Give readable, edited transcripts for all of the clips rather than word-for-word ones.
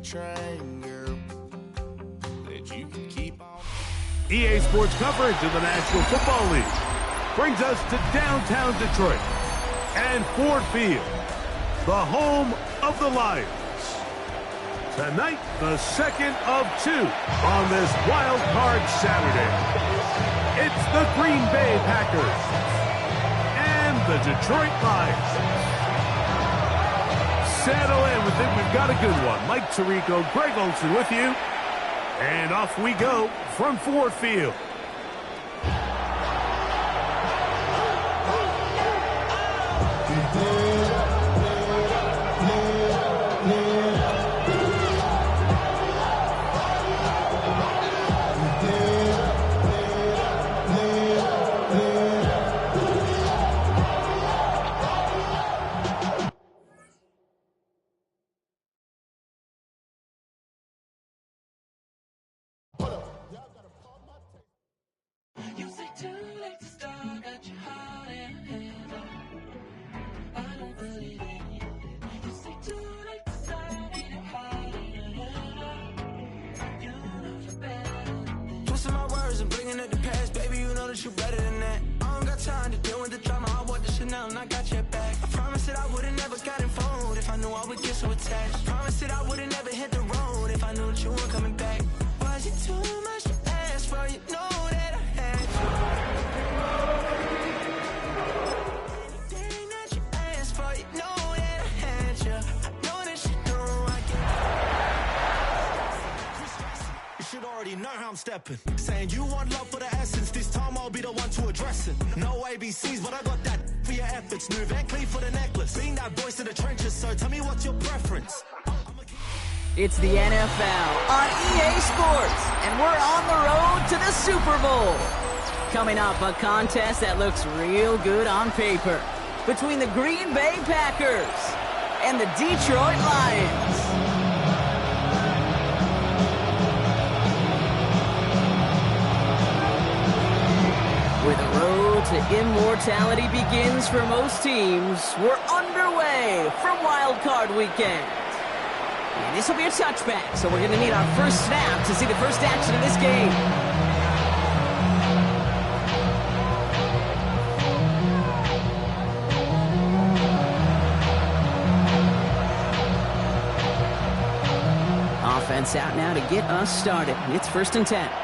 train, girl, that you can keep on. EA Sports coverage of the National Football League brings us to downtown Detroit and Ford Field, the home of the Lions. Tonight, the second of two on this Wild Card Saturday. It's the Green Bay Packers and the Detroit Lions. Settle in. We think we've got a good one. Mike Tirico, Greg Olsen with you. And off we go from Ford Field. Saying you want love for the essence, this time I'll be the one to address it. No ABCs, but I got that for your efforts. New Van Cleef for the necklace. Being that voice in the trenches, so tell me what's your preference. It's the NFL on EA Sports, and we're on the road to the Super Bowl. Coming up, a contest that looks real good on paper between the Green Bay Packers and the Detroit Lions. Where the road to immortality begins for most teams, we're underway from Wild Card Weekend. And this will be a touchback, so we're going to need our first snap to see the first action of this game. Offense out now to get us started. It's 1st and 10. All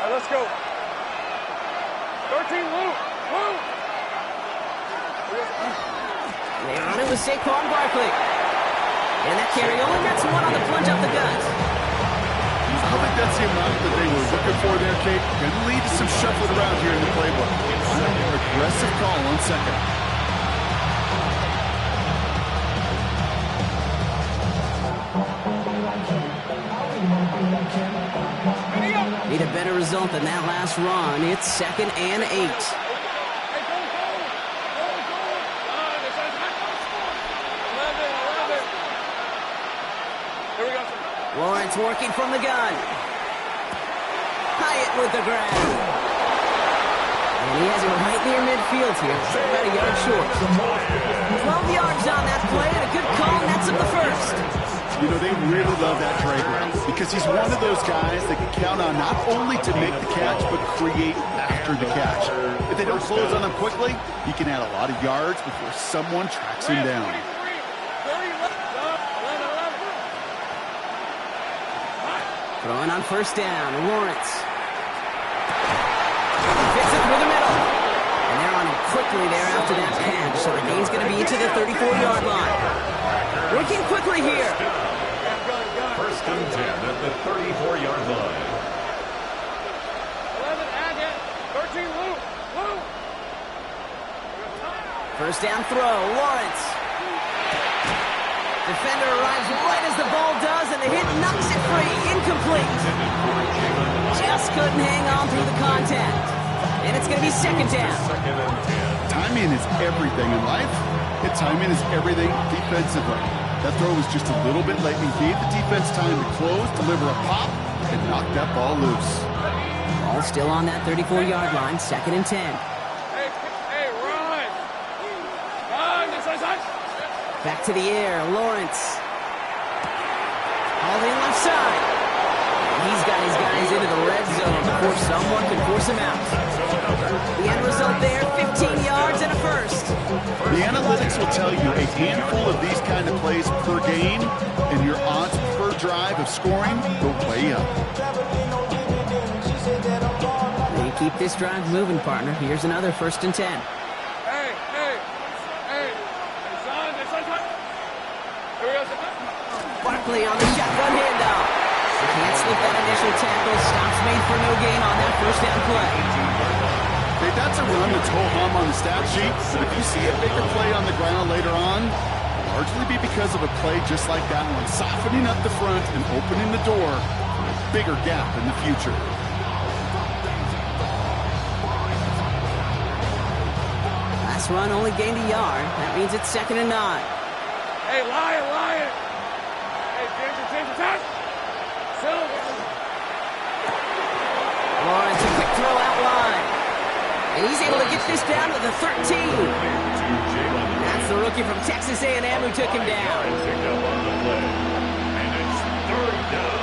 right, let's go. 13, Lou. They're on it with Saquon Barkley. And that carry only gets one on the plunge up the gut. I think that's the amount that they were looking for there, Kate. Going to lead to some shuffling around here in the playbook. Aggressive call on second. Need a better result than that last run. It's 2nd and 8. Lawrence working from the gun. Hyatt with the grab. And he has it right near midfield here. About a yard short. 12 yards on that play, and a good call nets him the first. You know, they really love that Draper because he's one of those guys that can count on not only to make the catch, but create after the catch. If they don't close on him quickly, he can add a lot of yards before someone tracks him down. Throwing on 1st down, Lawrence. Fits it through the middle. And they're on him quickly there after that catch, so the gain's going to be to the 34-yard line. Working quickly here. 1st and 10 at the 34-yard line. 11, add it. 13, Lou. 1st down throw, Lawrence. Defender arrives right as the ball does, and the hit knocks it free. Incomplete. Just couldn't hang on through the contact. And it's going to be 2nd down. Timing is everything in life, and timing is everything defensively. That throw was just a little bit late and gave the defense time to close, deliver a pop, and knock that ball loose. Ball still on that 34-yard line, 2nd and 10. Hey, run! Run! Back to the air, Lawrence. Hauled in left side. He's got his guys into the red zone before someone can force him out. The end result there, 15 yards and a first. The analytics will tell you a handful of these kind of plays per game, and your odds per drive of scoring go way up. They keep this drive moving, partner. Here's another 1st and 10. Hey, son, here we go. Barkley on the shotgun handoff. Can't slip that initial tackle. Stops made for no gain on that 1st down play. Hey, that's a run that's ho-hum on the stat sheet, but if you see a bigger play on the ground later on, it'll largely be because of a play just like that one, softening up the front and opening the door for a bigger gap in the future. Last run only gained a yard. That means it's 2nd and 9. Hey, Lion. Hey, Ginger, touch. Lawrence, a quick throw out wide. And he's able to get this down to the 13. That's the rookie from Texas A&M who took him down. Picked up on the play. And it's 3rd down.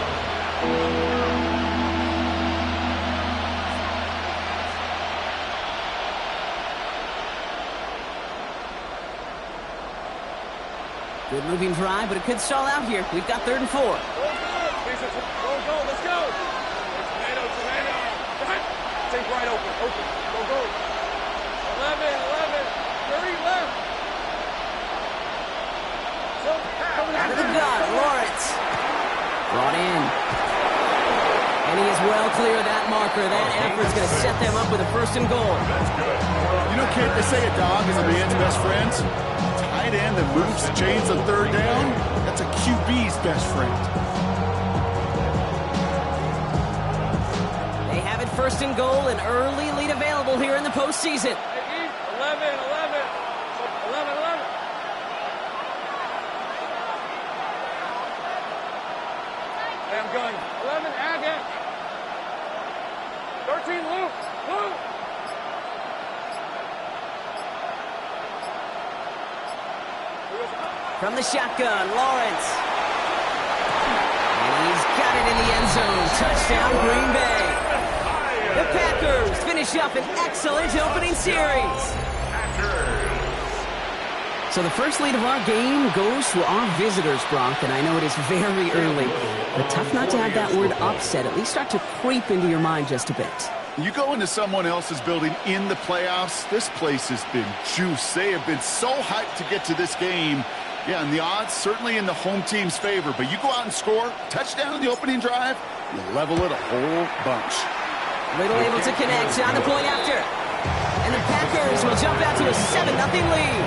Good moving drive, but it could stall out here. We've got 3rd and 4. Go, let's go. Tomato. Take right open. Go. 11, 30 left. Out of the gun, Lawrence. Brought in. And he is well clear of that marker. That effort's going to set them up with a 1st and goal. You know, kid, they say a dog is a man's best friend. Tight end that moves the chains on 3rd down, that's a QB's best friend. They have it 1st and goal, an early lead available here in the postseason. 11. Hey, I'm going. 11, again. 13, Luke. From the shotgun, Lawrence. And he's got it in the end zone. Touchdown, Green Bay. The Packers finish up an excellent opening series. So the first lead of our game goes to our visitors, Brock, and I know it is very early, but tough not to have that word upset at least start to creep into your mind just a bit. You go into someone else's building in the playoffs, this place has been juiced. They have been so hyped to get to this game. Yeah, and the odds certainly in the home team's favor, but you go out and score, touchdown in the opening drive, you level it a whole bunch. Little able to connect on the point after. And the Packers will jump out to a 7-0 lead.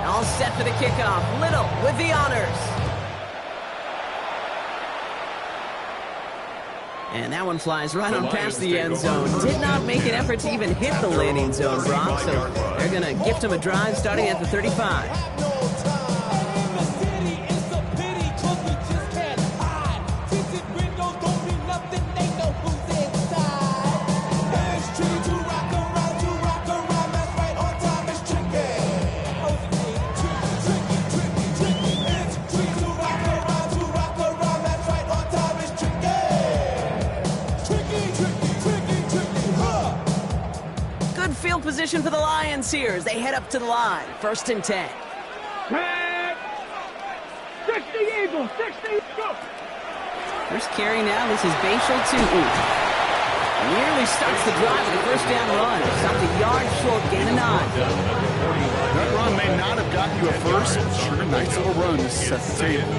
All set for the kickoff. Little with the honors. And that one flies right on past the end zone. Did not make an effort to even hit the landing zone, Brock. So they're going to gift him a drive starting at the 35. Field position for the Lions here as they head up to the line. 1st and 10. 60 Eagles, 60 go. First carry now. This is Bashal Tootin. Nearly starts the drive with a 1st down run. Stopped a yard short, gain of 9. That run may not have gotten you a first. Sure, nice little run to set the table.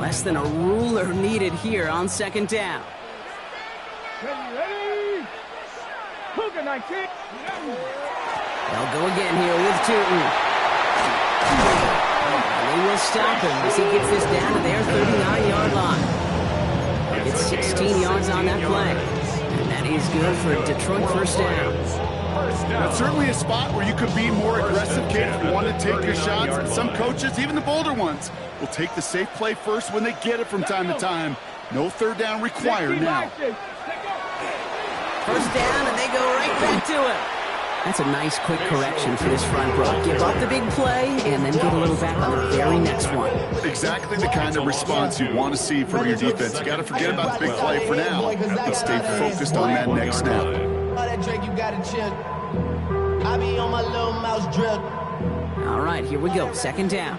Less than a ruler needed here on 2nd down. Ready? Cougar 19. They'll go again here with Tootin. And they will stop him as he gets this down to their 39-yard line. They get 16 yards on that play. And that is good for Detroit first down. That's certainly a spot where you could be more aggressive, kid, if you want to take your shots. Some coaches, even the bolder ones, will take the safe play first when they get it from time to time. No third down required now. First down, and they go right back to it. That's a nice quick correction for this front row. Give up the big play, and then get a little back on the very next one. Exactly the kind of response you want to see from your defense. You got to forget about the big play for now and stay focused on that next snap. All right, here we go. Second down.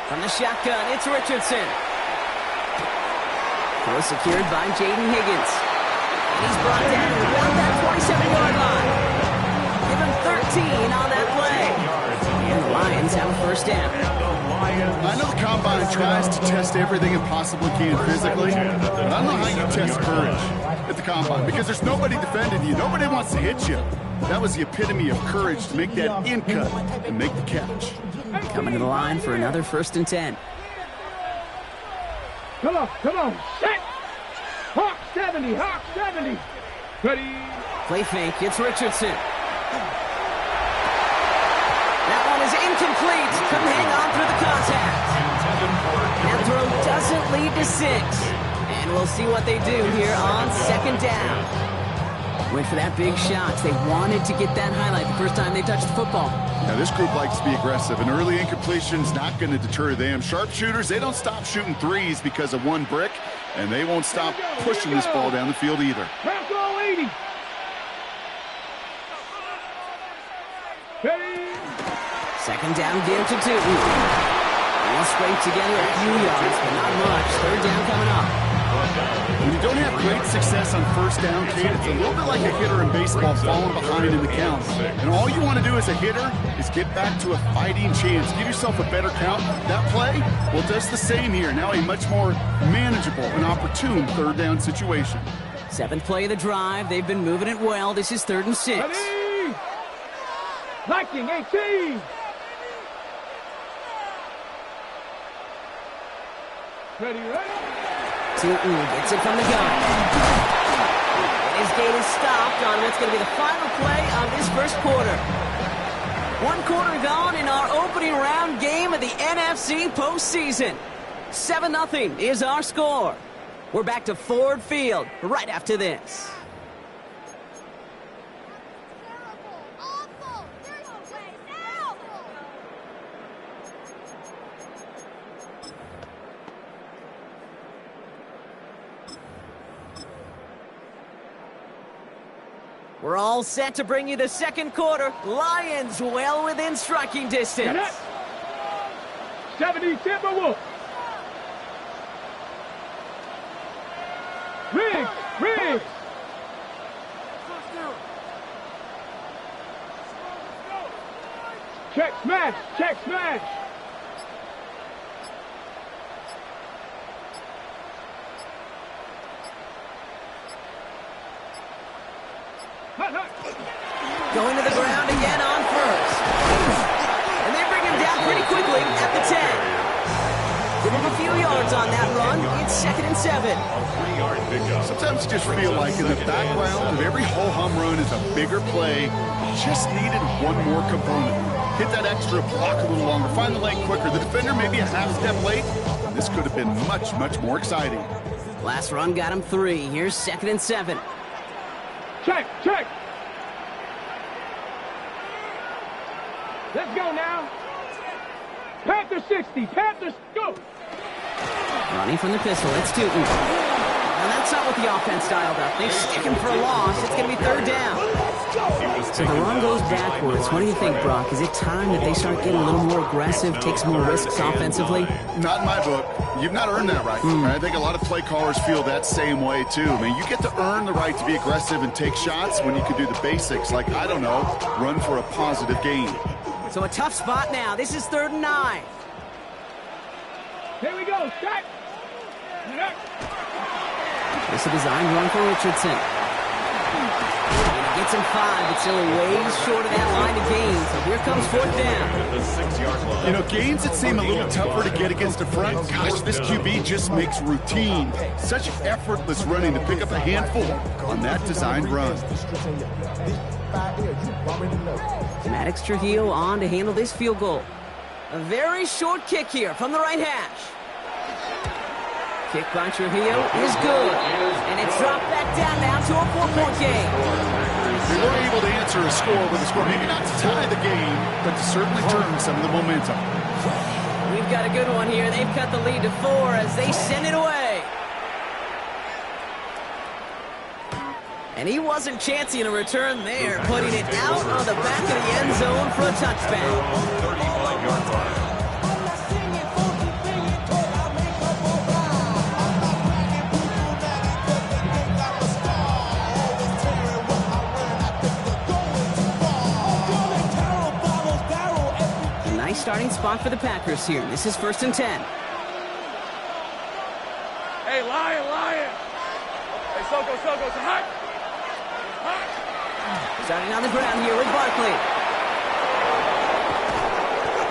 From the shotgun, it's Richardson. Throw secured by Jaden Higgins. And he's brought down around that 27-yard line. Give him 13 on that play. And the Lions have a first down. I know the Combine tries to test everything it possibly can physically, but I don't know how you test courage at the Combine because there's nobody defending you. Nobody wants to hit you. That was the epitome of courage to make that in cut and make the catch. Coming to the line for another 1st and 10. Come on. Set. Hawk 70. Ready. Play fake. It's Richardson. That one is incomplete. Couldn't hang on through the contact. That throw doesn't lead to 6. And we'll see what they do here on second down. Went for that big shot. They wanted to get that highlight the first time they touched the football. Now, this group likes to be aggressive, and early incompletion's not going to deter them. Sharpshooters, they don't stop shooting threes because of one brick, and they won't stop pushing this ball down the field either. Count all 80. Ready. Second down, give to Tootin. We'll scrape together a few yards, but not much. Third down coming up. When you don't have great success on first down, Kate, it's a little bit like a hitter in baseball falling behind in the count. And all you want to do as a hitter is get back to a fighting chance. Give yourself a better count. That play, well, does the same here. Now a much more manageable and opportune third down situation. 7th play of the drive. They've been moving it well. This is 3rd and 6. Ready. Liking 18. Ready. Tootin gets it from the gun. His gate is stopped on what's going to be the final play of this first quarter. 1 quarter gone in our opening round game of the NFC postseason. 7-0 is our score. We're back to Ford Field right after this. We're all set to bring you the second quarter. Lions well within striking distance. 70 Timberwolves. Riggs. Check smash. Going to the ground again on first. And they bring him down pretty quickly at the 10. Give him a few yards on that run. It's 2nd and 7. Sometimes you just feel like in the background of every ho-hum run is a bigger play. Just needed one more component. Hit that extra block a little longer. Find the lane quicker. The defender maybe a half step late. This could have been much, much more exciting. Last run got him 3. Here's 2nd and 7. Check. Let's go now. Panther 60. Panthers, go. Running from the pistol, it's Tootin. And that's not what the offense dialed up. They stick him for a loss. It's going to be 3rd down. So the run goes backwards. What do you think, Brock? Is it time that they start getting a little more aggressive, take some more risks offensively? Not in my book. You've not earned that right. I think a lot of play callers feel that same way, too. I mean, you get to earn the right to be aggressive and take shots when you can do the basics, like, I don't know, run for a positive gain. So a tough spot now. This is 3rd and 9. Here we go. Start. This is a designed run for Richardson. And he gets Gets him 5, but still way short of that line to gain. So here comes 4th down. At the 6-yard line. You know, gains that seem a little tougher to get against the front. Gosh, this QB just makes routine such effortless running to pick up a handful on that designed run. Maddox Trujillo on to handle this field goal. A very short kick here from the right hash. Kick by Trujillo is good. And it's dropped back down now to a 4-point game. They were able to answer a score with a score, maybe not to tie the game, but to certainly turn some of the momentum. We've got a good one here. They've cut the lead to 4 as they send it away. And he wasn't chancing a return there, putting it out on the back of the end zone for a touchback. 35-yard line. Nice starting spot for the Packers here. This is 1st and 10. Hey, Lion. Hey, Soko, it's hot. Starting on the ground here with Barkley.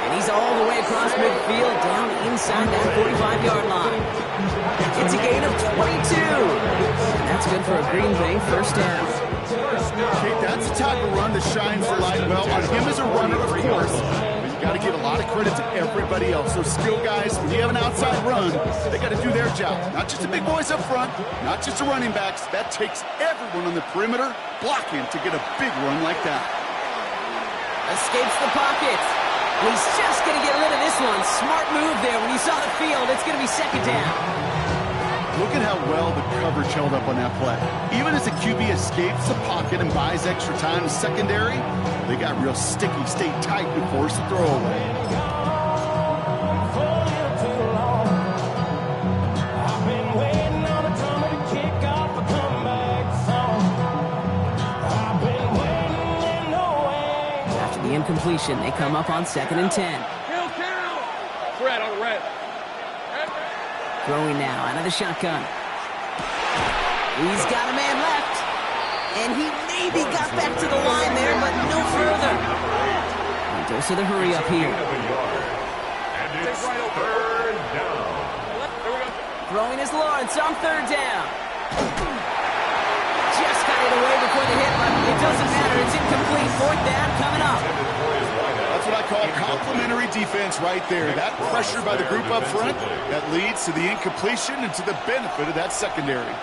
And he's all the way across midfield, down inside that 45-yard line. It's a gain of 22. And that's good for a Green Bay 1st down. Okay, that's the type of run that shines the light well on him as a runner, of course. But you got to give a lot of credit to everybody else. Those skill guys, when you have an outside run, they got to do their job. Not just the big boys up front, not just the running backs. That takes everyone on the perimeter blocking to get a big run like that. Escapes the pocket. He's just going to get rid of this one. Smart move there. When he saw the field, it's going to be 2nd down. Look at how well the coverage held up on that play. Even as the QB escapes the pocket and buys extra time in secondary, they got real sticky, stayed tight and forced the throw away. After the incompletion, they come up on 2nd and 10. Red on the red. Throwing now out of the shotgun. He's got a man left. And he maybe got back to the line there, but no further. And dose of the hurry up here. And it's 3rd down. Throwing is Lawrence on 3rd down. Just got it away before the hit, but it doesn't matter. It's incomplete. 4th down coming up. That's what I call complimentary defense right there. That pressure by the group up front, that leads to the incompletion and to the benefit of that secondary.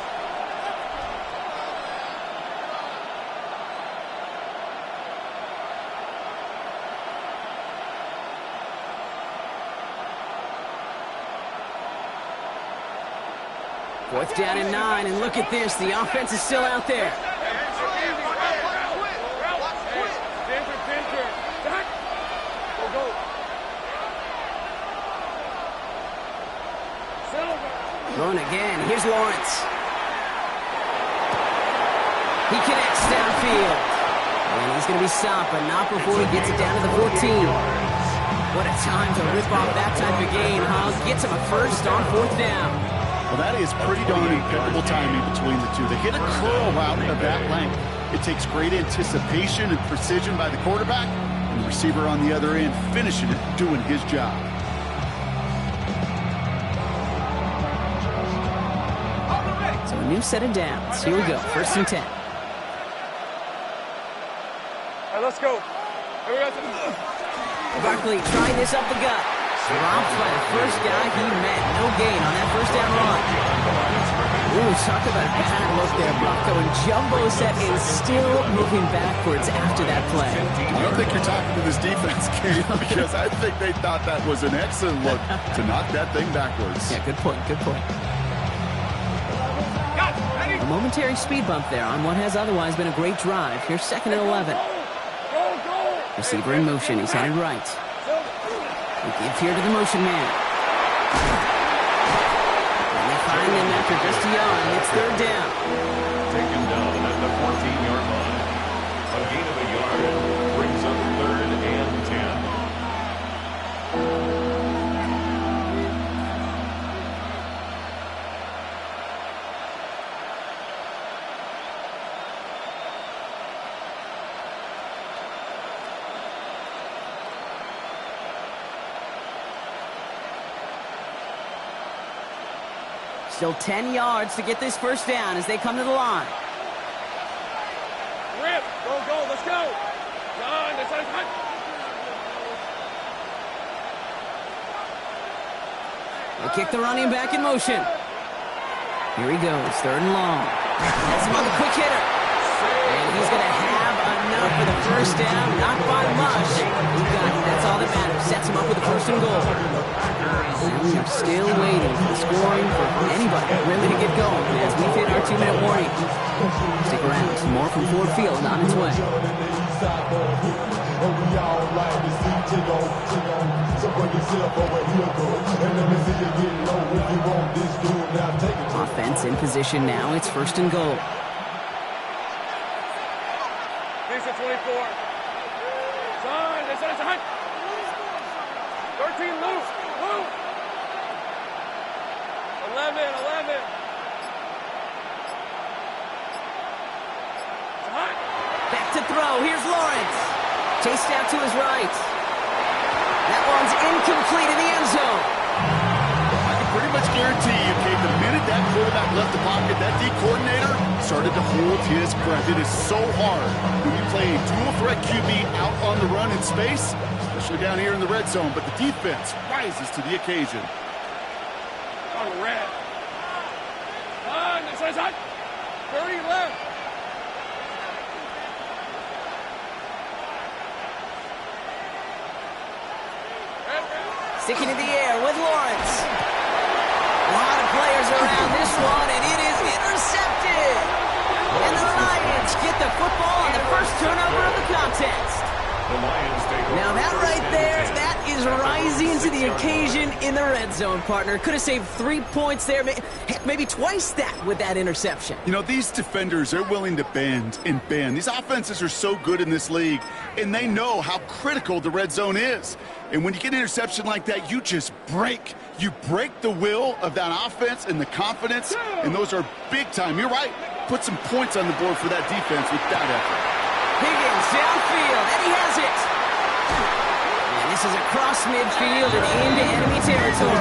Fourth down and 9, and look at this. The offense is still out there. Throwing again. Here's Lawrence. He connects downfield. And he's going to be stopped, but not before he gets it down to the 14. What a time to rip off that type of game, huh? Gets him a 1st on 4th down. Well, that is pretty darn impeccable timing between the two. They hit a curl route of that length. It takes great anticipation and precision by the quarterback, and the receiver on the other end finishing it, doing his job. So a new set of downs. Here we go, 1st and 10. All right, let's go. Barkley trying this up the gut. Dropped by the first guy he met. No gain on that 1st down run. Ooh, talk about a bad look there, Bronco. And Jumbo set is still moving backwards after that play. I don't think you're talking to this defense, Kate, because I think they thought that was an excellent look to knock that thing backwards. Yeah, good point, good point. A momentary speed bump there on what has otherwise been a great drive. Here's 2nd and 11. Receiver in motion. He's headed right. We give here to the motion man. And they find him after just a yard. It's 3rd down. Taken down at the 14-yard line. A gain of a yard brings up 3rd and 10. Still 10 yards to get this first down as they come to the line. Rip. Go. Let's go. John, that's hot. They kick the running back in motion. Here he goes, 3rd and long. That's him on the quick hitter. And he's going to have enough for the first down, not by much. He got it. That's all that matters. Sets him up with the 1st and goal. And we're still waiting for the scoring for anybody really to get going as we hit our 2-minute warning. Stick around. More from Ford Field on its way. Offense in position now. It's 1st and goal. This is 24. Son, that's hot. 13 loose. 11. Hot. Back to throw. Here's Lawrence. Chased out to his right. That one's incomplete in the end zone. I can pretty much guarantee you, Kate, the minute that quarterback left the pocket, that D coordinator started to hold his breath. It is so hard when you play a dual threat QB out on the run in space, especially down here in the red zone, but the defense rises to the occasion. On red. On, that's hot. 30 left. Sticking in the air with Lawrence. A lot of players around this one, and it is intercepted. And the Lions get the football on the first turnover of the contest. The Lions take over. Now that right there, that is rising to the occasion in the red zone, partner. Could have saved 3 points there. Heck, maybe twice that with that interception. You know, these defenders, they're willing to bend and bend. These offenses are so good in this league, and they know how critical the red zone is. And when you get an interception like that, you just break. You break the will of that offense and the confidence, and those are big time. You're right. Put some points on the board for that defense with that effort. Higgins downfield, and he has it. And this is across midfield and into enemy territory.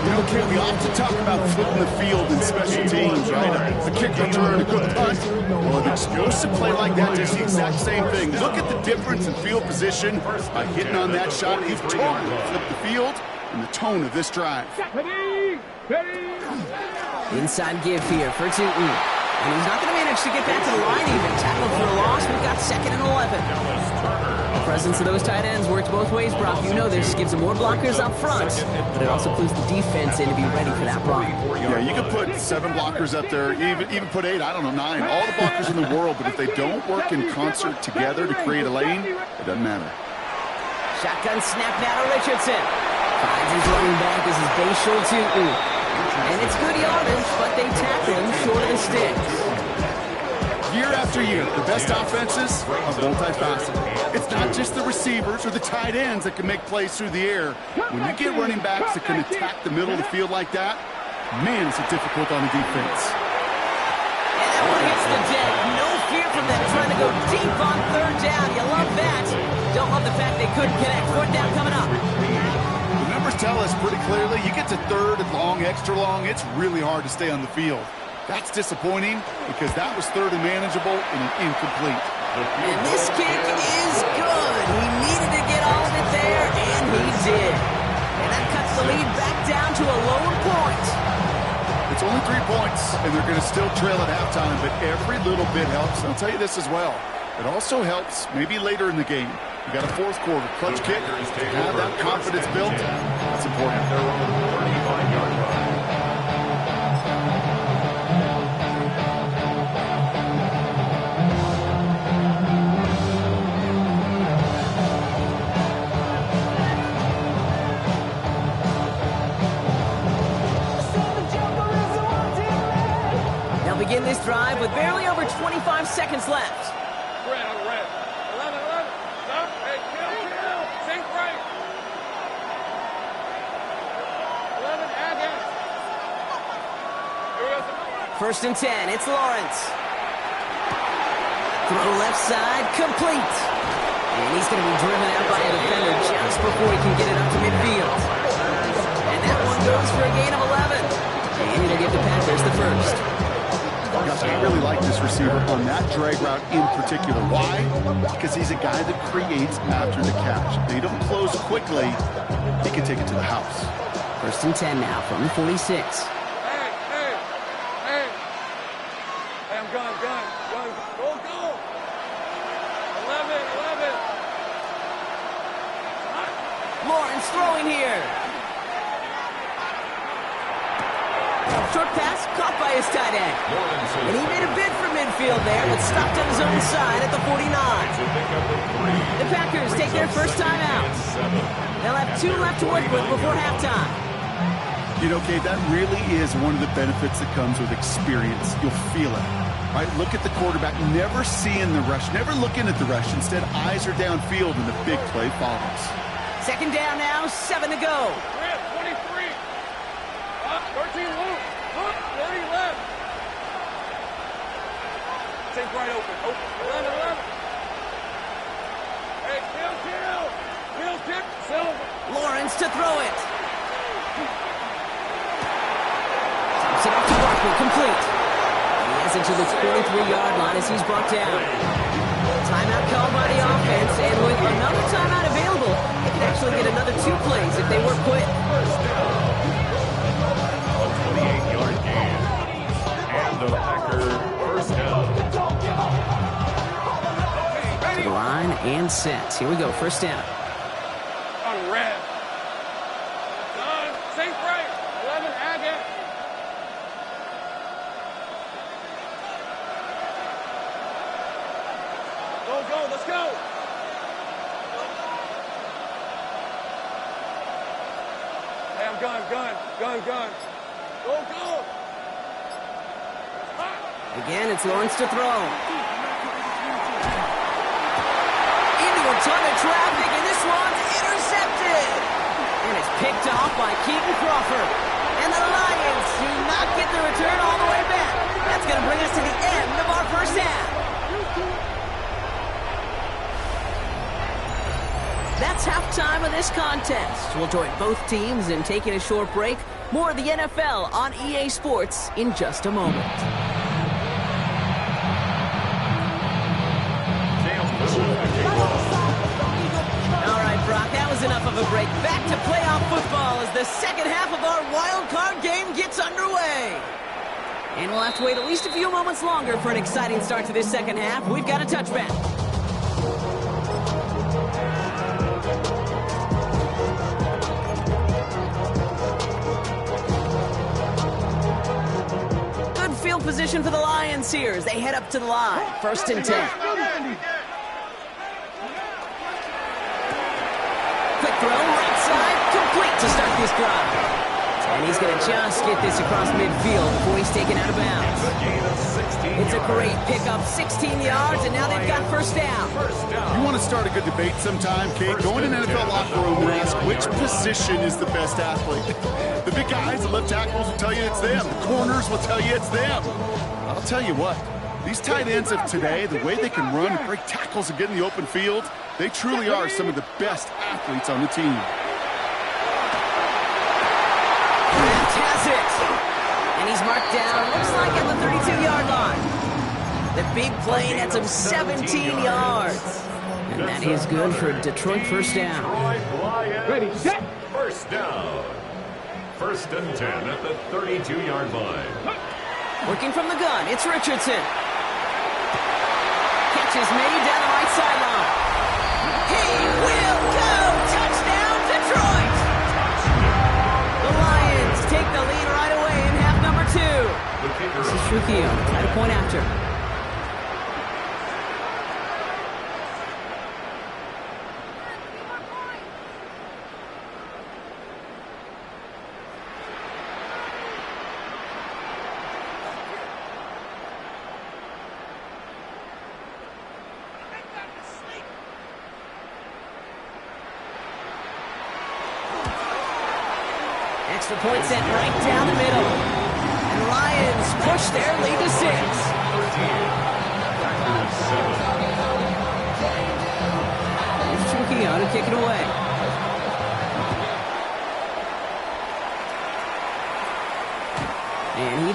You know, Kate, we often talk about flipping the field in special teams, right? A kick return, a good punt. Well, an explosive play like that does the exact same thing. Look at the difference in field position by hitting on that shot. You've totally flipped the field and the tone of this drive. Inside give here for Tootin. And he's not going to manage to get back to the line even. Tackled for a loss. We've got 2nd and 11. The presence of those tight ends works both ways, Brock. You know this. Gives them more blockers up front, but it also clues the defense in to be ready for that block. Yeah, you can put 7 blockers up there, even put 8, I don't know, 9. All the blockers in the world, but if they don't work in concert together to create a lane, it doesn't matter. Shotgun snap now to Richardson. Finds his running back. This is Bayshul Tootin. And it's good yardage, but they tackle him short of the sticks. Year after year, the best offenses are multifaceted. It's not just the receivers or the tight ends that can make plays through the air. When you get running backs that can attack the middle of the field like that, man, is it difficult on the defense. And that one hits the deck. No fear from them trying to go deep on 3rd down. You love that. Don't love the fact they couldn't connect. 4th down coming up. The numbers tell us pretty clearly, you get to 3rd and long, extra long, it's really hard to stay on the field. That's disappointing because that was 3rd and manageable and an incomplete. And this kick is good. He needed to get all of it there, and he did. And that cuts the lead back down to a lower point. It's only 3 points, and they're going to still trail at halftime, but every little bit helps. I'll tell you this as well. It also helps maybe later in the game. You got a 4th quarter clutch kick. To have that confidence built, that's important. Their own 35-yard line. They'll begin this drive with barely over 25 seconds left. Red on red. 11. Stop. Hey, kill. Sink right. 11, add that. Here we go. 1st and 10. It's Lawrence. Throw left side, complete. And he's going to be driven out by a defender just before he can get it up to midfield. And that one goes for a gain of 11. And it'll give the Packers the first. Gosh, I really like this receiver on that drag route in particular. Why? Because he's a guy that creates after the catch. If they don't close quickly, he can take it to the house. 1st and 10 now from the 46. Hey, I'm gone. Go. 11. Lawrence throwing here. Short pass caught by his tight end. And he made a bid for midfield there, but stopped on his own side at the 49. The Packers take their first time out. They'll have 2 left to work with before halftime. You know, Kate, that really is one of the benefits that comes with experience. You'll feel it. Right? Look at the quarterback, never seeing the rush, never looking at the rush. Instead, eyes are downfield and the big play follows. 2nd down now, 7 to go. 23. 13 loose. 30 left. Take right open. 11. Hey, kill. Silver. Lawrence to throw it. Tops it off to Barkley, complete. He has it to the 23-yard line as he's brought down. Timeout called by the offense, and with another timeout available, they could actually get another 2 plays if they work quick. 28-yard gain. And the Packer first down. To the line and set. Here we go, 1st down. On red. Done. Safe right. 11, Agate. Go. Let's go. Hey, I'm gun. Go. Again, it's Lawrence to throw. Into a ton of traffic, and this one's intercepted. And it's picked off by Keaton Crawford. And the Lions do not get the return all the way back. That's going to bring us to the end of our first half. That's halftime of this contest. We'll join both teams in taking a short break. More of the NFL on EA Sports in just a moment. All right, Brock, that was enough of a break. Back to playoff football as the second half of our wild card game gets underway. And we'll have to wait at least a few moments longer for an exciting start to this second half. We've got a touchback. Good field position for the Lions here as they head up to the line. 1st and 10. Quick throw, right side, complete to start this drive. And he's going to just get this across midfield before he's taken out of bounds. It's a great pickup, 16 yards, and now they've got 1st down. You want to start a good debate sometime, Kate? Go in an NFL locker room and ask which position is the best athlete. The big guys, the left tackles will tell you it's them. The corners will tell you it's them. I'll tell you what, these tight ends of today, the way they can run, break tackles and get in the open field, they truly are some of the best athletes on the team. Has it. And he's marked down, looks like at the 32-yard line. The big play nets him 17 yards. And that is good for Detroit 1st down. Ready, set. 1st down. 1st and 10 at the 32-yard line. Working from the gun, it's Richardson. Catch is made down the right sideline. He will go! Touchdown, Detroit! The Lions take the lead right away in half number 2. This is Trujillo, try to point after. Extra point set right down the middle. And Lions push their lead to 6. Here's Trujillo to kick it away.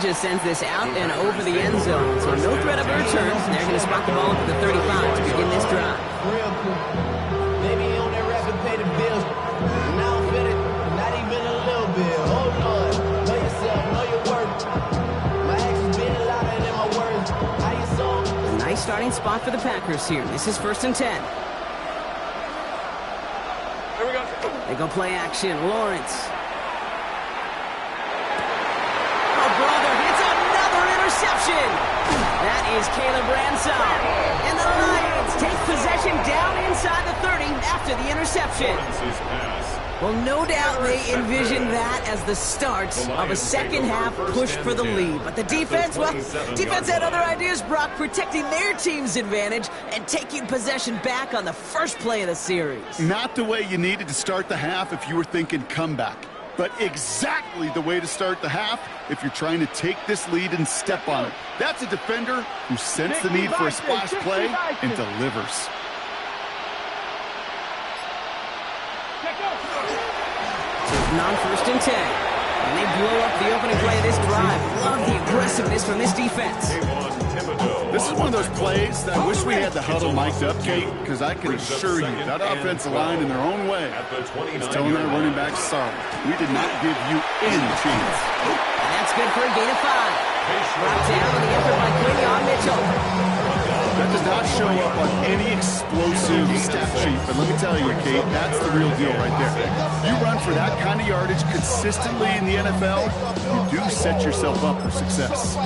just sends this out and over the end zone. So no threat of a return. And they're going to spot the ball at the 35 to begin this drive. Real cool. Maybe he on that rapid pay the bills. And I don't feel it. Not even a little bit. Hold on. Know yourself. Know your worth. My actions being louder than my words. How you soul? A nice starting spot for the Packers here. This is 1st and 10. Here we go. They go play action. Lawrence. Oh, brother, it's another interception. That is Caleb Ransom. And the Lions take possession down inside the 30 after the interception. Lawrence's pass. Well, no doubt they envisioned that as the start of a second half push for the lead. But the defense, well, defense had other ideas, Brock, protecting their team's advantage and taking possession back on the first play of the series. Not the way you needed to start the half if you were thinking comeback, but exactly the way to start the half if you're trying to take this lead and step on it. That's a defender who sensed the need for a splash play and delivers. Non-1st and 10. And they blow up the opening play of this drive. Love the aggressiveness from this defense. This is one of those plays that I wish we had the huddle mic'd up, Kate, because I can assure you that offensive line in their own way is telling their running back, sorry, we did not give you any chance. And that's good for a gain of 5. Brought down on the effort by Quinion Mitchell. That does not show up on any explosive stat sheet, but let me tell you, Kate, that's the real deal right there. You run for that kind of yardage consistently in the NFL, you do set yourself up for success.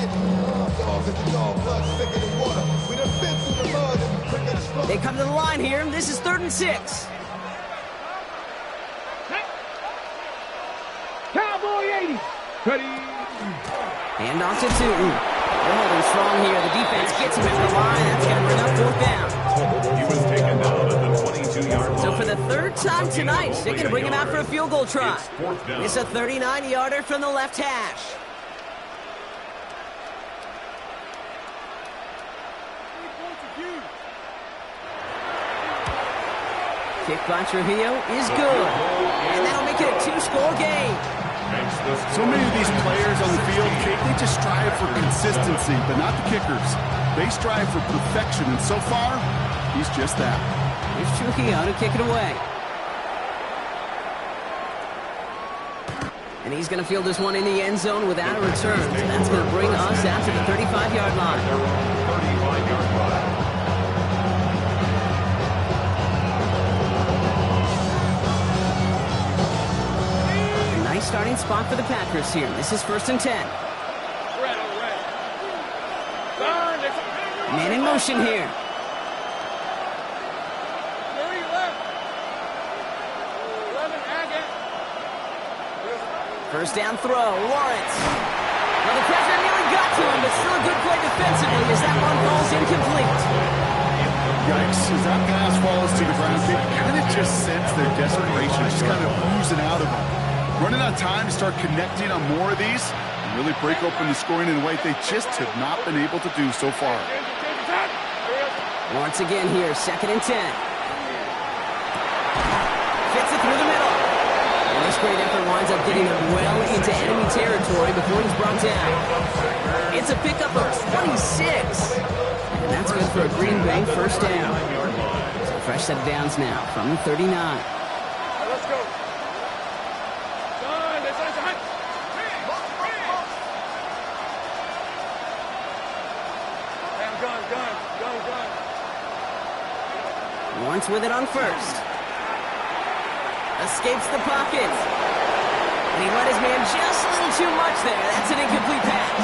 They come to the line here. This is 3rd and 6. Cowboy 80. Ready. Hand off to Tootin. They're holding strong here. The defense gets him at the line. That's going to bring up 4th down. He was taken down at the 22-yard line. So for the 3rd time tonight, they're going to bring him out for a field goal try. It's a 39-yarder from the left hash. Kick by Trujillo is good. And that'll make it a 2-score game. So many of these players on the field, Kate, they just strive for consistency, but not the kickers. They strive for perfection, and so far, he's just that. Here's Trujillo to kick it away. And he's going to field this one in the end zone without a return. So that's going to bring us out to the 35-yard line. 35-yard line. Nice starting spot for the Packers here. This is 1st and 10. Man in motion here. First down throw, Lawrence. Well, the pressure nearly got to him, but still a good play defensively as that one falls incomplete. Yikes, as that pass falls to the ground, you kind of just sense their desperation. It's just kind of oozing out of them. Running out of time to start connecting on more of these and really break open the scoring in a way they just have not been able to do so far. Once again here, 2nd and 10. Fits it through the middle. And this great effort winds up getting him well into enemy territory before he's brought down. It's a pickup of 26. And that's good for a Green Bay 1st down. So fresh set of downs now from the 39. Let's go. Lawrence with it on 1st. Escapes the pocket. And he let his man just a little too much there. That's an incomplete pass.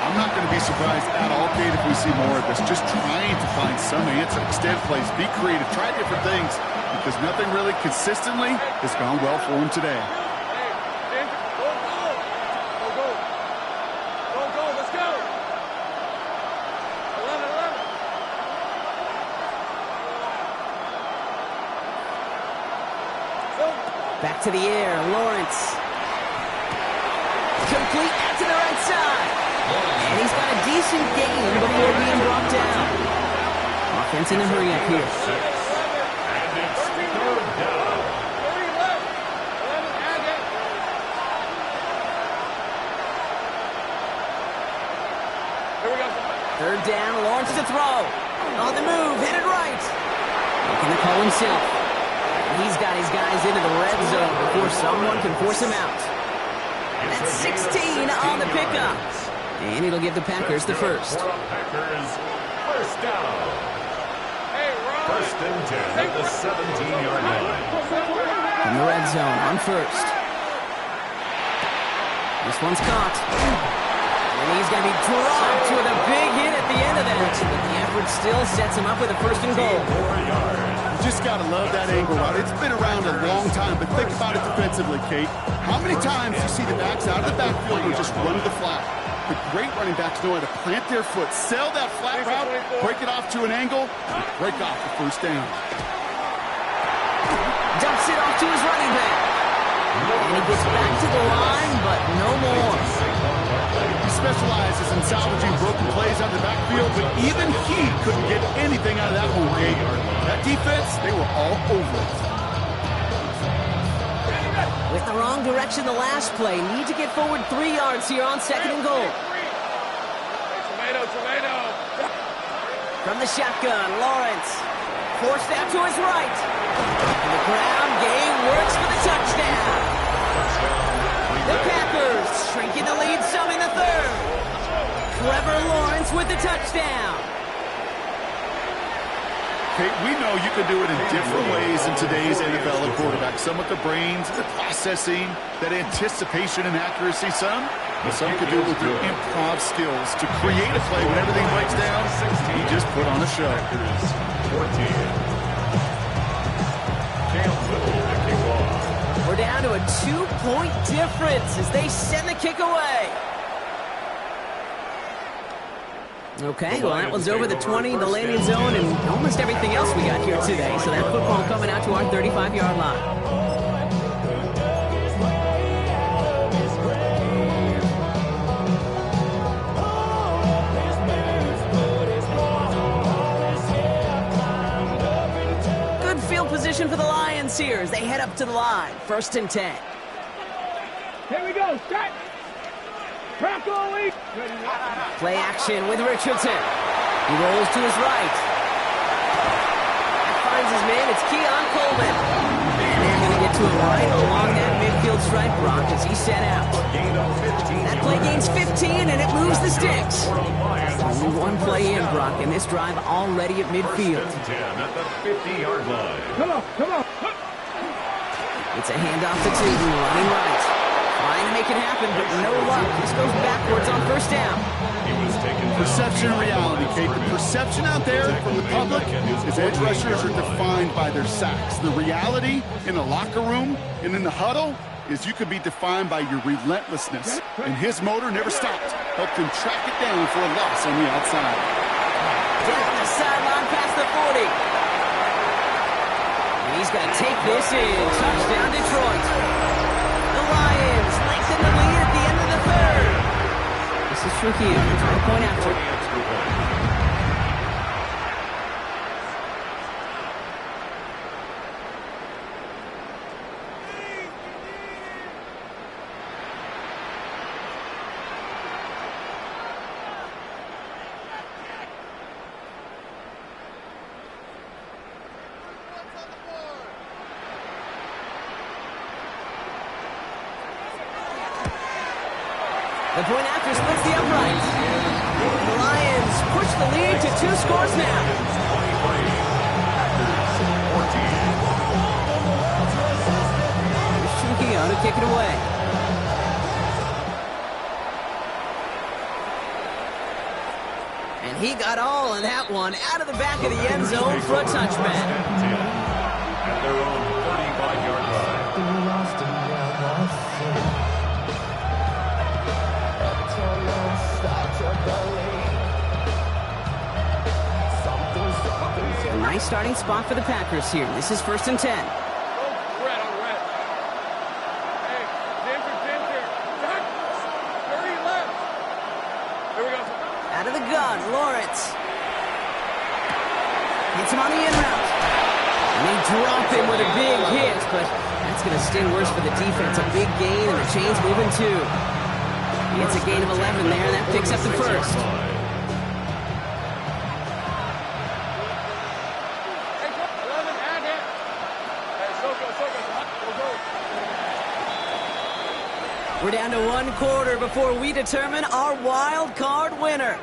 I'm not going to be surprised at all, Kate, if we see more of this. Just trying to find some answer, extend plays, be creative, try different things, because nothing really consistently has gone well for him today. Back to the air, Lawrence. Complete out to the right side. And he's got a decent gain before being brought down. Offense in a hurry up here. And it's 3rd down. Making the call himself. He's got his guys into the red zone before someone can force him out. And that's 16 on the pickup. And it'll give the Packers the first. Packers, first down. First and 10 at the 17-yard line. In the red zone on first. This one's caught. And he's going to be dropped with a big hit at the end of that. But the effort still sets him up with a first and goal. You just got to love that angle route. It's been around a long time, but think about it defensively, Kate. How many times you see the backs out of the backfield or just run the flat? The great running backs know how to plant their foot, sell that flat route, break it off to an angle, and break off the first down. Dumps it off to his running back. And he gets back to the line, but no more. He specializes in salvaging broken plays out of the backfield, but even he couldn't get anything out of that one, Kate. That defense, they were all over it. With the wrong direction the last play, need to get forward 3 yards here on second and goal. Tomato. From the shotgun, Lawrence. Forced out to his right. And the ground game works for the touchdown. The Packers shrinking the lead some in the third. Trevor Lawrence with the touchdown. Kate, we know you can do it in different ways in today's NFL and quarterback. Some with the brains, the processing, that anticipation and accuracy. Some can do it with your improv skills to create a play when everything breaks down. You just put on a show. 14. We're down to a 2-point difference as they send the kick away. Okay, well, that one's over the 20, the landing zone, and almost everything else we got here today. So that football coming out to our 35-yard line. Good field position for the Lions here as they head up to the line. First and 10. Here we go. Set. Crackle. Play action with Richardson. He rolls to his right. Finds his man. It's Keon Coleman. And they're going to get to him right along that midfield stripe, Brock, as he set out. That play gains 15, and it moves the sticks. Only one play in, Brock, and this drive already at midfield. At the 50-yard line. Come on. It's a handoff to Tootin, running right. Trying to make it happen, but no luck. This goes backwards on first down. Perception and reality, Kate. The perception out there from the public is edge rushers are defined by their sacks. The reality in the locker room and in the huddle is you could be defined by your relentlessness. And his motor never stopped. Helped him track it down for a loss on the outside. Down the sideline past the 40. And he's going to take this in. Touchdown, Detroit. The Lions lengthen the lead at the end of the third. This is tricky. Trying to point after. The point after splits the upright. The Lions push the lead to 2 scores now. Shukiano to kick it away. And he got all of that one out of the back of the end zone for a touchback. At their own 35-yard line. A nice starting spot for the Packers here. This is first and 10. Red. Hey, Ginger. 30 left. Here we go. Out of the gun, Lawrence. Hits him on the in route. And they drop him with a big hit, but that's going to sting worse for the defense. A big gain, and the chain's moving too. He gets a gain of 11 there, and that picks up the first. We're down to one quarter before we determine our wild card winner.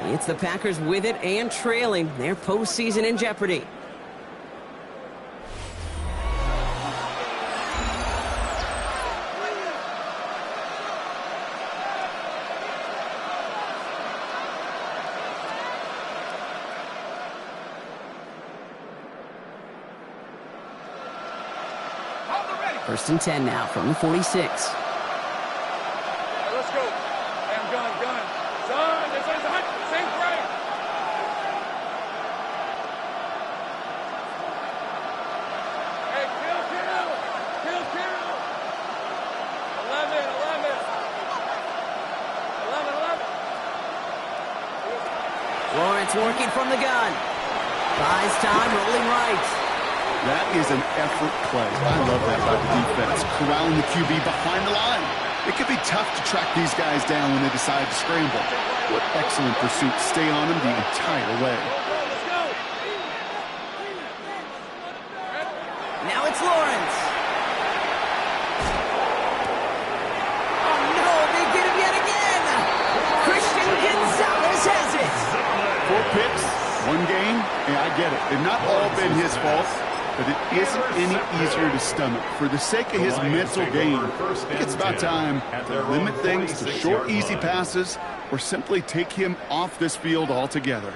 It's the Packers with it and trailing, their postseason in jeopardy. First and 10 now from the 46. Let's go. Damn gun. Son, this is a hunt. Same frame. Hey, kill. 11. 11. Lawrence working from the gun. Buys time, rolling right. That is an effort play. I love that by the defense. Corralling the QB behind the line. It could be tough to track these guys down when they decide to scramble. What excellent pursuit. Stay on them the entire way. Now it's Lawrence. Oh no, they get him yet again. Christian Gonzalez has it. 4 picks, 1 game. Yeah, I get it. They've not all been his fault, but it isn't any easier to stomach. For the sake of his mental game, I think it's about time to limit things to short, easy passes or simply take him off this field altogether.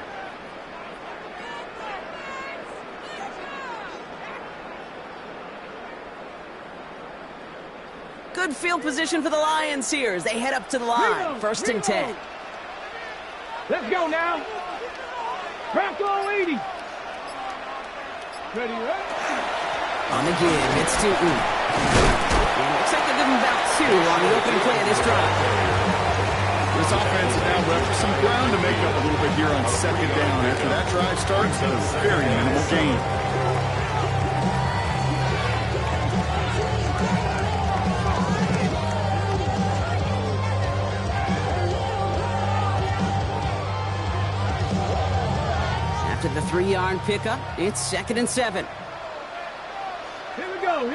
Good field position for the Lions here as they head up to the line. First and 10. Let's go now. Bronco 80. Ready, right? On the give, it's Tootin. And looks like they'll give him about 2 on the opening play of this drive. This offense is now left with some ground to make up a little bit here on second down. After that drive starts, a very minimal gain. After the 3-yard pickup, it's 2nd and 7. Here we go.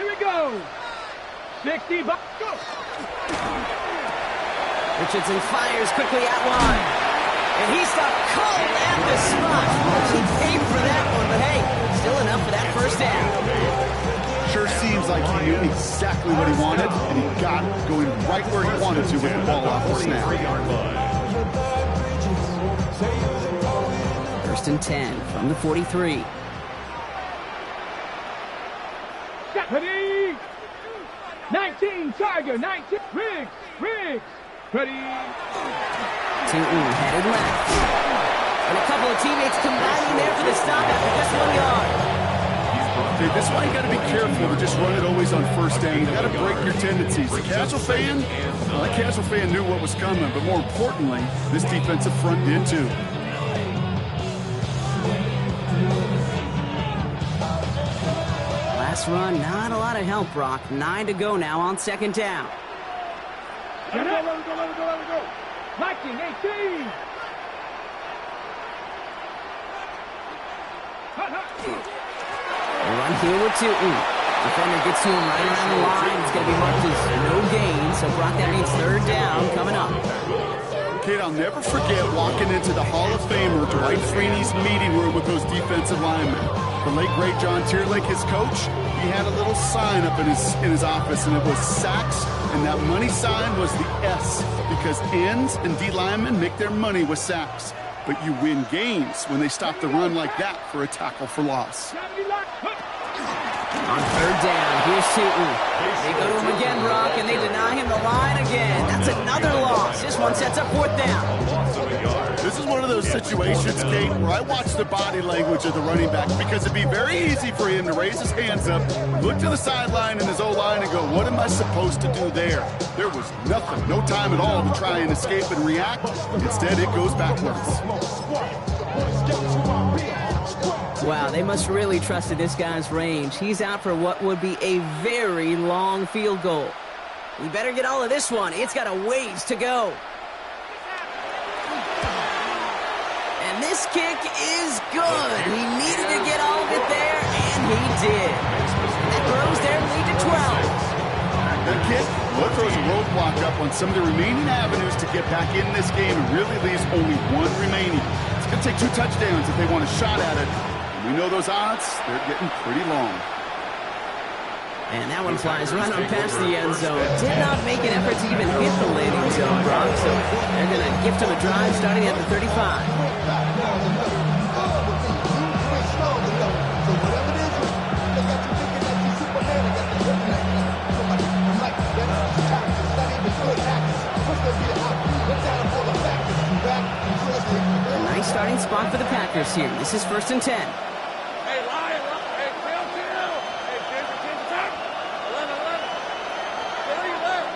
60, go. Richardson fires quickly out wide. And he stopped cold at the spot. He paid for that one, but hey, still enough for that first down. Sure seems like he knew exactly what he wanted, and he got it going right where he wanted to with the ball off the snap. First and 10 from the 43. Ready. 19, Tiger, 19. Riggs. Ready. Tootin headed left. And a couple of teammates combining there for the stop after just 1 yard. Okay, this is why you got to be careful to just run it always on first down. You got to break your tendencies. The casual fan, well, that casual fan knew what was coming, but more importantly, this defensive front did too. Last run, not a lot of help, Brock. 9 to go now on 2nd down. Let it go. 19, 18. Run here with Tootin. Defender gets to him right around the line. It's going to be marked as no gain. So, Brock, that means 3rd down coming up. Kid, I'll never forget walking into the Hall of Famer Dwight Freeney's meeting room with those defensive linemen. The late, great John Tierlake, his coach, he had a little sign up in his office, and it was sacks, and that money sign was the S, because ends and D linemen make their money with sacks. But you win games when they stop the run like that for a tackle for loss. On 3rd down, here's Tootin. They go to him again, Brock, and they deny him the line again. That's another loss. This one sets up 4th down. This is one of those situations, Kate, where I watch the body language of the running back, because it'd be very easy for him to raise his hands up, look to the sideline in his O-line and go, what am I supposed to do there? There was nothing, no time at all to try and escape and react. Instead, it goes backwards. Wow, they must really trusted this guy's range. He's out for what would be a very long field goal. We better get all of this one. It's got a ways to go. And this kick is good. He needed to get all of it there, and he did. And that grows their lead to 12. That kick Well, it throws a roadblock up on some of the remaining avenues to get back in this game and really leaves only one remaining. It's going to take 2 touchdowns if they want a shot at it. And we know those odds, they're getting pretty long. And that one flies right on past the end zone. Did not make an effort to even hit the landing zone, Brock. So they're going to gift him a drive starting at the 35. A nice starting spot for the Packers here. This is 1st and 10. Hey, Lion, hey, chill. Hey, Ginger, top. 11. Billy left.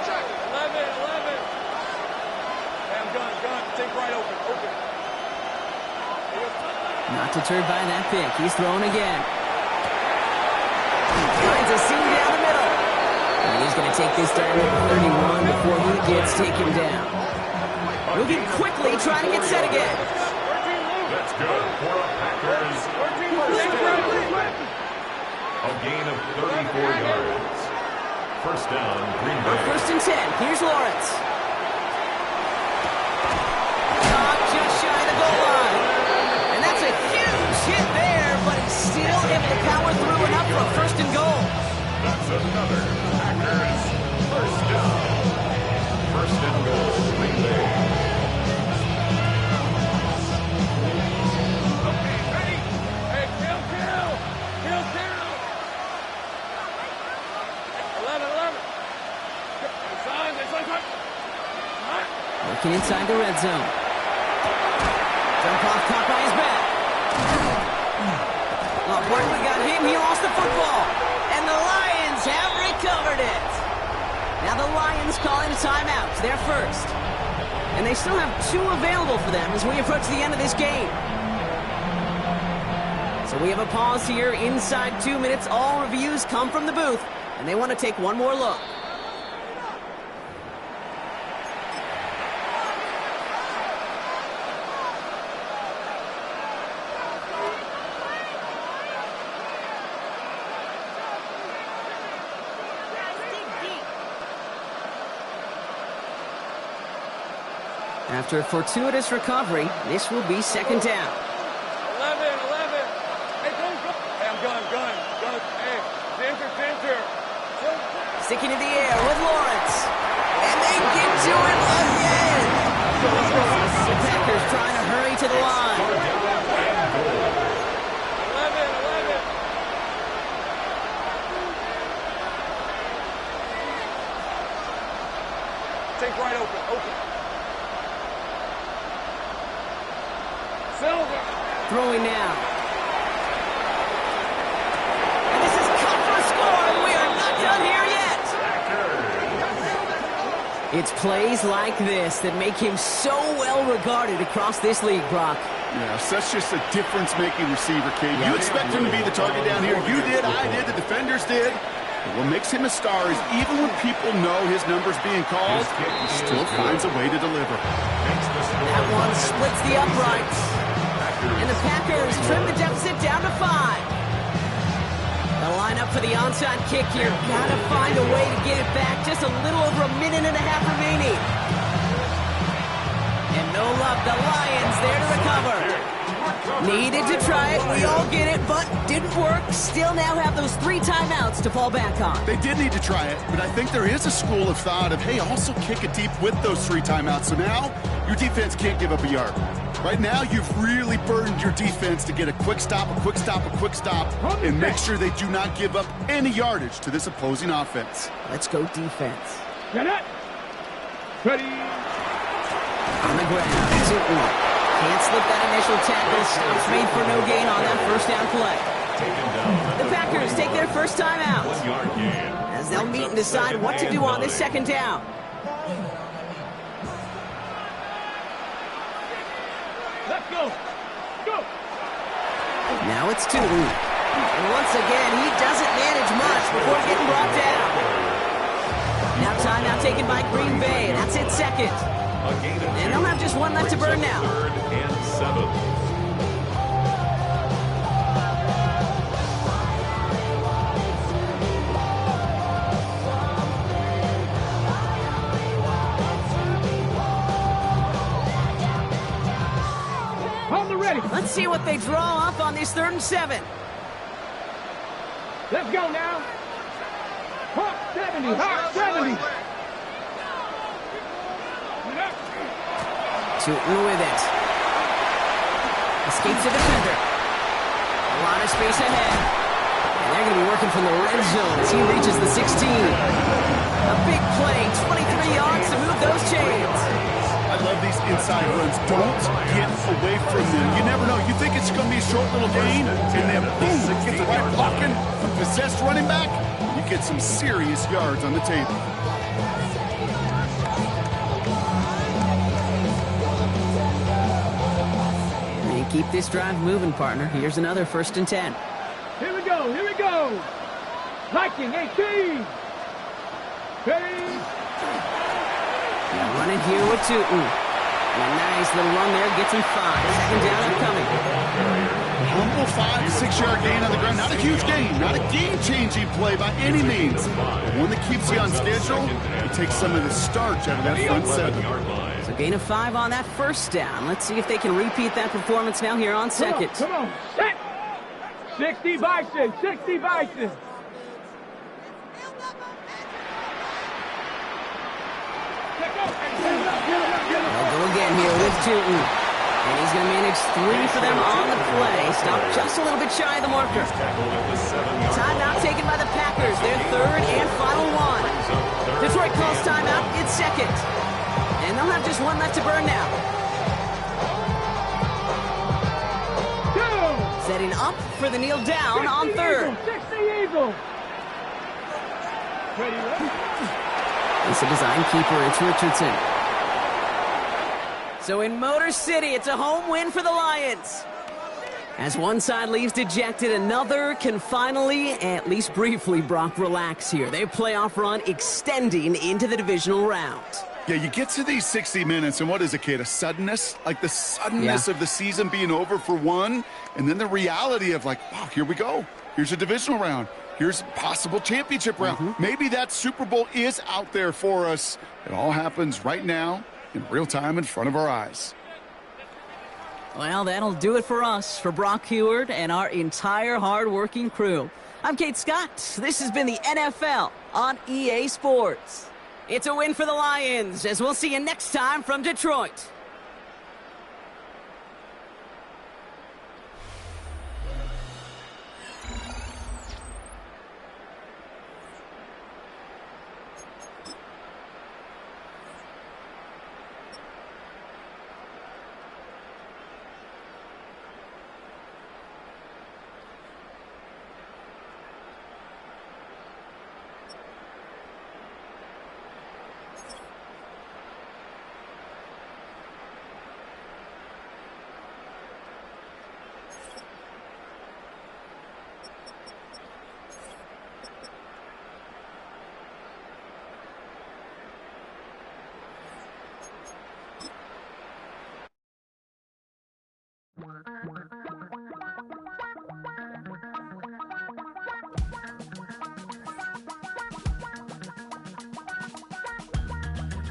Check. 11. Hey, I'm gun. Take right open. Not deterred by that pick. He's throwing again. Finds a seam down the middle. And he's going to take this down at 31 before he gets taken down. Moving quickly, trying to get set again. That's good for the Packers. A gain of 34 yards. First down, Green Bay. 1st and 10. Here's Lawrence. Just shy of the goal line. And that's a huge hit there, but he's still able to power through enough for a 1st and goal. That's another Packers first down. 1st and goal, Green Bay. Okay, ready? Hey, kill. 11. Working inside the red zone. Jump off, caught by his back. Oh, Barkley got hit and he lost the football. And the Lions have recovered it. Now the Lions calling a timeout. They're first. And they still have 2 available for them as we approach the end of this game. So we have a pause here inside 2 minutes. All reviews come from the booth. And they want to take one more look. After a fortuitous recovery, this will be 2nd down. 11. Hey, go. Hey, I'm gun. Hey, Ginger. Sticking in the air with Lawrence. And they get to him again. The Packers trying to hurry to the line. 11. Take right open. Silver. Throwing now. And this is cut for a score, and we are not done here yet. It's plays like this that make him so well regarded across this league, Brock. Yeah, such just a difference-making receiver, Kate. You expect him to be the target down here. You did, I did, the defenders did. But what makes him a star is even when people know his number's being called, he still finds a way to deliver. That one splits the uprights. And the Packers trim the deficit down to 5. They'll line up for the onside kick here. Gotta find a way to get it back. Just a little over a minute and a half remaining. And no luck. The Lions there to recover. Needed to try it. We all get it, but didn't work. Still now have those 3 timeouts to fall back on. They did need to try it, but I think there is a school of thought of, hey, also kick it deep with those 3 timeouts. So now your defense can't give up a yard. Right now, you've really burdened your defense to get a quick stop, and make sure they do not give up any yardage to this opposing offense. Let's go defense. Get it. Ready. On the ground, 2-1. Can't slip that initial tackle. Stops made for no gain on that 1st down play. The Packers take their first time out as they'll meet and decide what to do on this 2nd down. Let's go. Now it's 2. And once again, he doesn't manage much before getting brought down. Now timeout taken by Green Bay. That's it, 2nd. And they'll have just 1 left to burn now. 3rd and 7. ready. Let's see what they draw up on this 3rd and 7. Let's go now. Hot 70, hot 70. Tootin with it. Escapes the defender. A lot of space ahead. And they're going to be working from the red zone as he reaches the 16. A big play, 23 yards to move those chains. I love these inside runs. Don't get away from them. You never know. You think it's going to be a short little gain, and then boom, get the right blocking, possessed running back, you get some serious yards on the table. And keep this drive moving, partner. Here's another 1st and 10. Here we go, here we go. Liking 18. Ready. Running here with Tootin. And a nice little run there gets him 5. 2nd down upcoming. Humble 5 to 6 yard gain on the ground. Not a huge gain, not a game-changing play by any means. But one that keeps you on schedule, it takes some of the starch out of that front 7. So gain of 5 on that 1st down. Let's see if they can repeat that performance now here on 2nd. Come on, set. 60 Bison, 60 Bison. They'll go again here with Tootin. And he's going to manage 3 for them on the play. Stop just a little bit shy of the marker. Timeout taken by the Packers. Their 3rd and final one. Detroit calls timeout. It's 2nd. And they'll have just 1 left to burn now. Setting up for the kneel down on 3rd. 60 Eagle. It's a design keeper. It's Richardson. So in Motor City, it's a home win for the Lions. As one side leaves dejected, another can finally, at least briefly, Brock, relax here. Their playoff run extending into the divisional round. Yeah, you get to these 60 minutes, and what is it, Kate? A suddenness? Like the suddenness of the season being over for one, and then the reality of like, wow, here we go. Here's a divisional round. Here's a possible championship round. Maybe that Super Bowl is out there for us. It all happens right now in real time in front of our eyes. Well, that'll do it for us, for Brock Heward and our entire hard-working crew. I'm Kate Scott. This has been the NFL on EA Sports. It's a win for the Lions, as we'll see you next time from Detroit.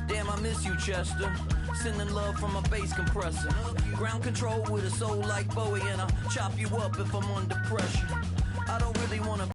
Damn, I miss you, Chester. Sending love from a bass compressor. Ground control with a soul like Bowie, and I'll chop you up if I'm under pressure. I don't really want to